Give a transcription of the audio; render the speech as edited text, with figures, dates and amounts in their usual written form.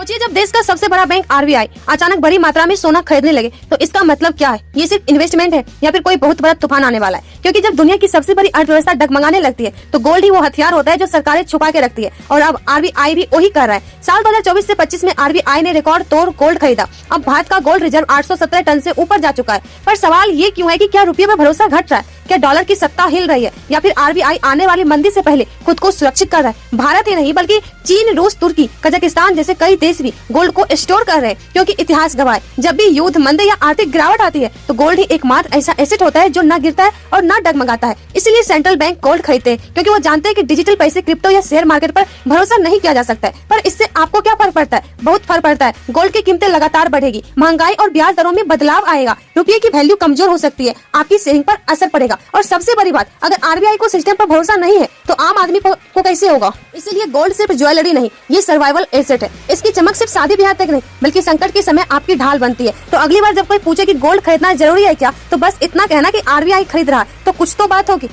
सोचिए जब देश का सबसे बड़ा बैंक आरबीआई अचानक बड़ी मात्रा में सोना खरीदने लगे तो इसका मतलब क्या है? ये सिर्फ इन्वेस्टमेंट है या फिर कोई बहुत बड़ा तूफान आने वाला है? क्योंकि जब दुनिया की सबसे बड़ी अर्थव्यवस्था डगमगाने लगती है तो गोल्ड ही वो हथियार होता है जो सरकारें छुपा के रखती है, और अब आरबीआई भी वही कर रहा है। साल 2024 से 25 में आरबीआई ने रिकॉर्ड तोड़ गोल्ड खरीदा। अब भारत का गोल्ड रिजर्व 817 टन से ऊपर जा चुका है। पर सवाल ये क्यों है कि क्या रुपये पर भरोसा घट रहा है? क्या डॉलर की सत्ता हिल रही है, या फिर आरबीआई आने वाली मंदी से पहले खुद को सुरक्षित कर रहा है? भारत ही नहीं बल्कि चीन, रूस, तुर्की, कजाकिस्तान जैसे कई देश भी गोल्ड को स्टोर कर रहे हैं, क्योंकि इतिहास गवाह है जब भी युद्ध, मंदी या आर्थिक गिरावट आती है तो गोल्ड ही एकमात्र ऐसा एसेट होता है जो न गिरता है और न डगमगाता है। इसलिए सेंट्रल बैंक गोल्ड खरीदते हैं, क्योंकि वो जानते हैं कि डिजिटल पैसे, क्रिप्टो या शेयर मार्केट पर भरोसा नहीं किया जा सकता है। पर इससे आपको क्या फर्क पड़ता है? बहुत फर्क पड़ता है। गोल्ड की कीमतें लगातार बढ़ेगी, महंगाई और ब्याज दरों में बदलाव आएगा, रुपये की वैल्यू कमजोर हो सकती है, आपकी सेविंग पर असर पड़ेगा, और सबसे बड़ी बात, अगर आरबीआई को सिस्टम पर भरोसा नहीं है तो आम आदमी को कैसे होगा? इसीलिए गोल्ड सिर्फ ज्वेलरी नहीं, ये सर्वाइवल एसेट है। इसकी चमक सिर्फ शादी ब्याह तक नहीं बल्कि संकट के समय आपकी ढाल बनती है। तो अगली बार जब कोई पूछे कि गोल्ड खरीदना जरूरी है क्या, तो बस इतना कहना कि आरबीआई खरीद रहा है, तो कुछ तो बात होगी।